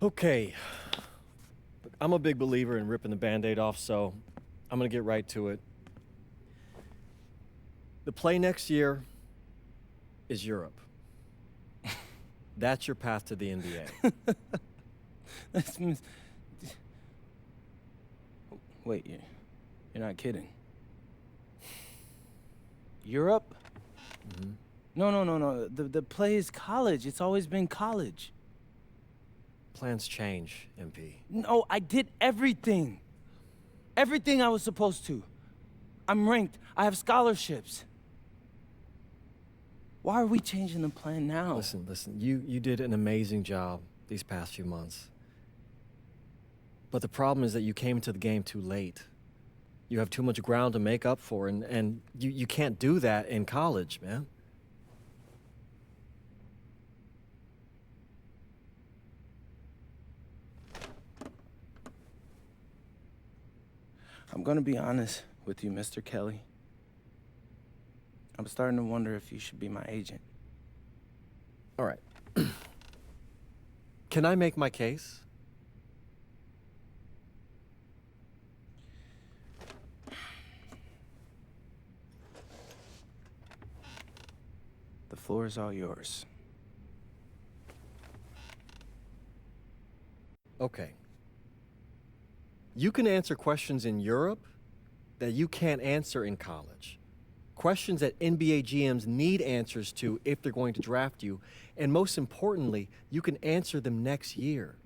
Okay. I'm a big believer in ripping the Band-Aid off, so I'm gonna get right to it. The play next year is Europe. That's your path to the NBA. That's Wait, you're not kidding. Europe? Mm-hmm. No. The play is college. It's always been college. Plans change, MP. No, I did everything. Everything I was supposed to. I'm ranked. I have scholarships. Why are we changing the plan now? Listen, you did an amazing job these past few months. But the problem is that you came into the game too late. You have too much ground to make up for, and you can't do that in college, man. I'm gonna be honest with you, Mr. Kelly. I'm starting to wonder if you should be my agent. All right. Can I make my case? The floor is all yours. Okay. You can answer questions in Europe that you can't answer in college. Questions that NBA GMs need answers to if they're going to draft you. And most importantly, you can answer them next year.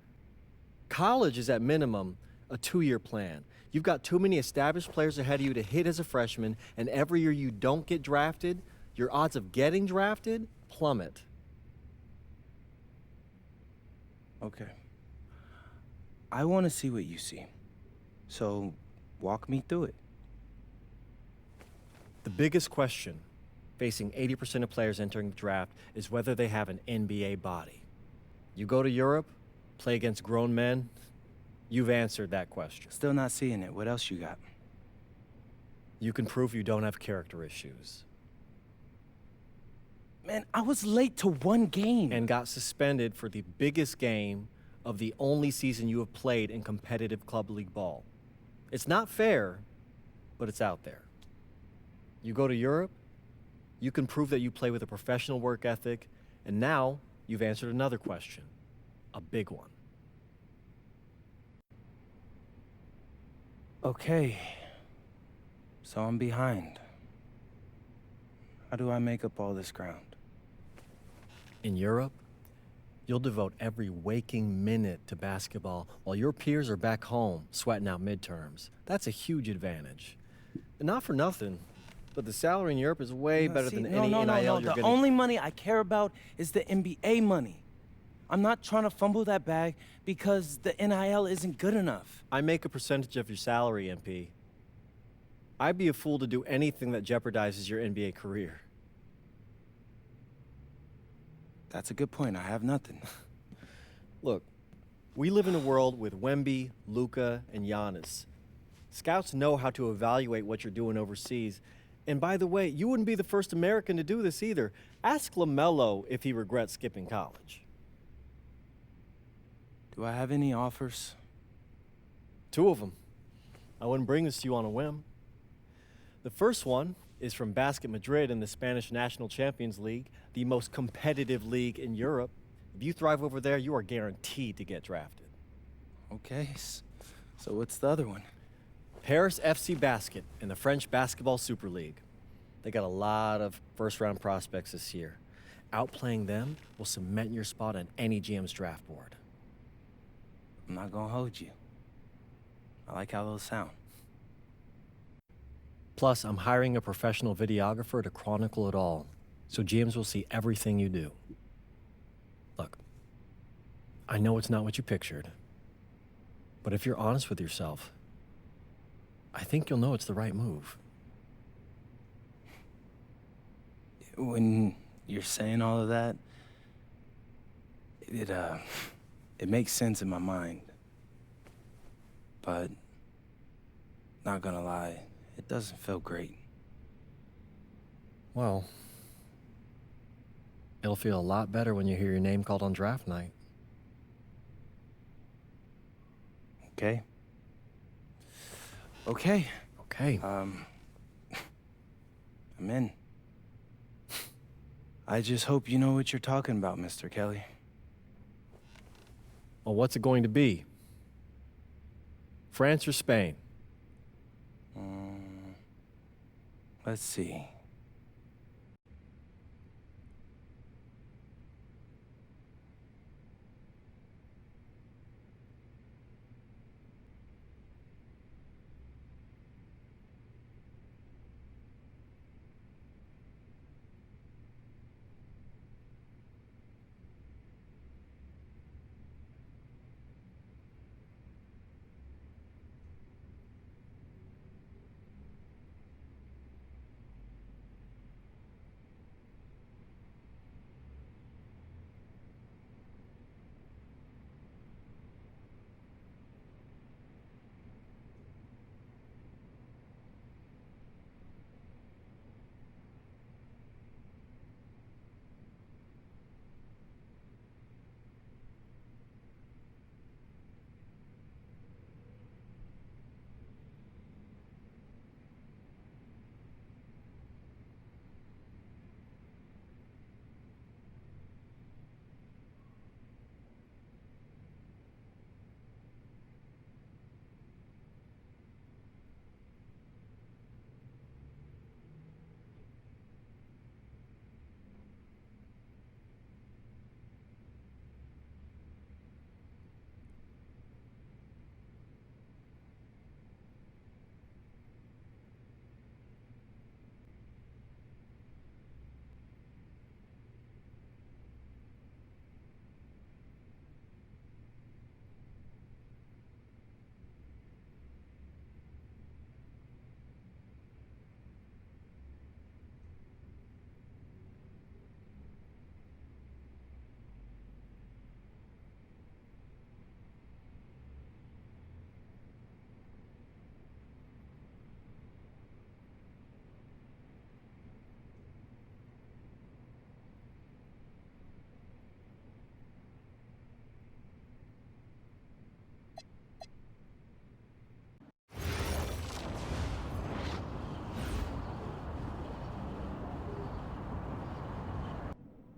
College is at minimum a 2-year plan. You've got too many established players ahead of you to hit as a freshman, and every year you don't get drafted, your odds of getting drafted plummet. Okay. I want to see what you see. So, walk me through it. The biggest question facing 80% of players entering the draft is whether they have an NBA body. You go to Europe, play against grown men, you've answered that question. Still not seeing it. What else you got? You can prove you don't have character issues. Man, I was late to one game. And got suspended for the biggest game of the only season you have played in competitive club league ball. It's not fair, but it's out there. You go to Europe, you can prove that you play with a professional work ethic, and now you've answered another question, a big one. Okay. So I'm behind. How do I make up all this ground? In Europe, you'll devote every waking minute to basketball while your peers are back home sweating out midterms. That's a huge advantage. And not for nothing, but the salary in Europe is way better than any NIL you're The getting. only money I care about is the NBA money. I'm not trying to fumble that bag because the NIL isn't good enough. I make a percentage of your salary, MP. I'd be a fool to do anything that jeopardizes your NBA career. That's a good point. I have nothing. Look, we live in a world with Wemby, Luka, and Giannis. Scouts know how to evaluate what you're doing overseas. And by the way, you wouldn't be the first American to do this either. Ask LaMelo if he regrets skipping college. Do I have any offers? 2 of them. I wouldn't bring this to you on a whim. The first one is from Basket Madrid in the Spanish National Champions League, the most competitive league in Europe. If you thrive over there, you are guaranteed to get drafted. Okay, so what's the other one? Paris FC Basket in the French Basketball Super League. They got a lot of first-round prospects this year. Outplaying them will cement your spot on any GM's draft board. I'm not gonna hold you. I like how those sound. Plus, I'm hiring a professional videographer to chronicle it all, so GMs will see everything you do. Look, I know it's not what you pictured, but if you're honest with yourself, I think you'll know it's the right move. When you're saying all of that, it makes sense in my mind. But, not gonna lie, it doesn't feel great. Well, it'll feel a lot better when you hear your name called on draft night. okay? Okay. Okay. I'm in. I just hope you know what you're talking about, Mr. Kelly. Well, what's it going to be? France or Spain? Let's see.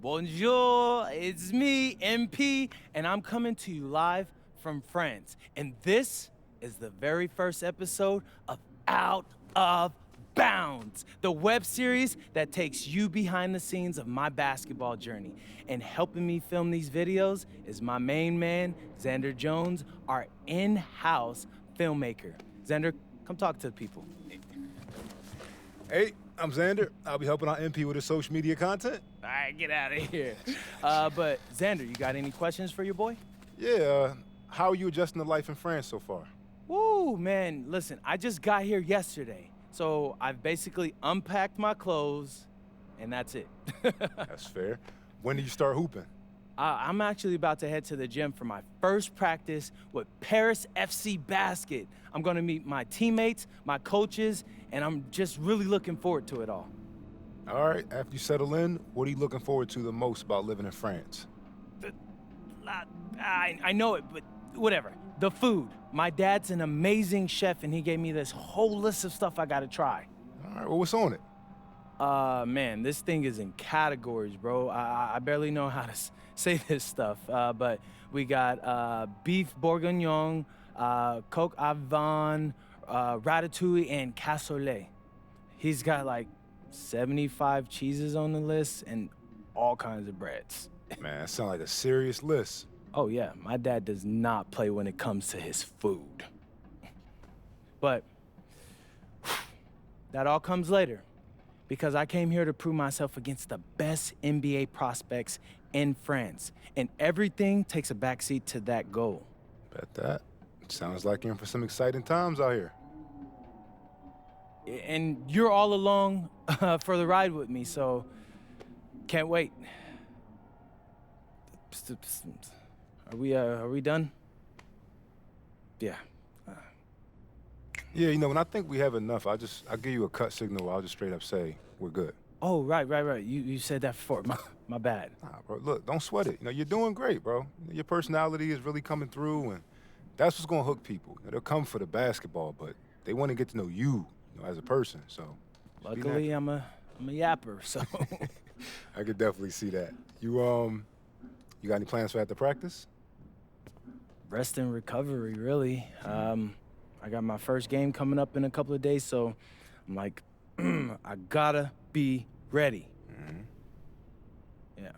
Bonjour, it's me, MP, and I'm coming to you live from France. And this is the very first episode of Out of Bounds, the web series that takes you behind the scenes of my basketball journey. And helping me film these videos is my main man, Xander Jones, our in-house filmmaker. Xander, come talk to the people. Hey, I'm Xander. I'll be helping out MP with his social media content. All right, get out of here. But Xander, you got any questions for your boy? Yeah, how are you adjusting to life in France so far? Woo, man, listen, I just got here yesterday. So I've basically unpacked my clothes, and that's it. That's fair. When do you start hooping? I'm actually about to head to the gym for my first practice with Paris FC Basket. I'm gonna meet my teammates, my coaches, and I'm just really looking forward to it all. All right, after you settle in, what are you looking forward to the most about living in France? I know it, but whatever. The food. My dad's an amazing chef, and he gave me this whole list of stuff I gotta try. All right, well, what's on it? Man, this thing is in categories, bro. I barely know how to say this stuff, but we got beef bourguignon, coq au vin, ratatouille, and cassoulet. He's got like 75 cheeses on the list and all kinds of breads. Man, that sounds like a serious list. Oh yeah, my dad does not play when it comes to his food. But that all comes later, because I came here to prove myself against the best NBA prospects in France, and everything takes a backseat to that goal. Bet that. Sounds like you're in for some exciting times out here. And you're all along for the ride with me, so can't wait. Are we done? Yeah. Yeah, you know, when I think we have enough, I'll give you a cut signal. I'll just straight up say we're good. Oh, right. You said that before. My bad. Nah, bro, look, don't sweat it. You know, you're doing great, bro. Your personality is really coming through, and That's what's gonna hook people. They'll come for the basketball, but they want to get to know you, as a person. So just be Luckily, natural. I'm a yapper, so I could definitely see that. You got any plans for after practice? rest and recovery, really. I got my first game coming up in a couple of days, so I'm like, I gotta be ready. Yeah.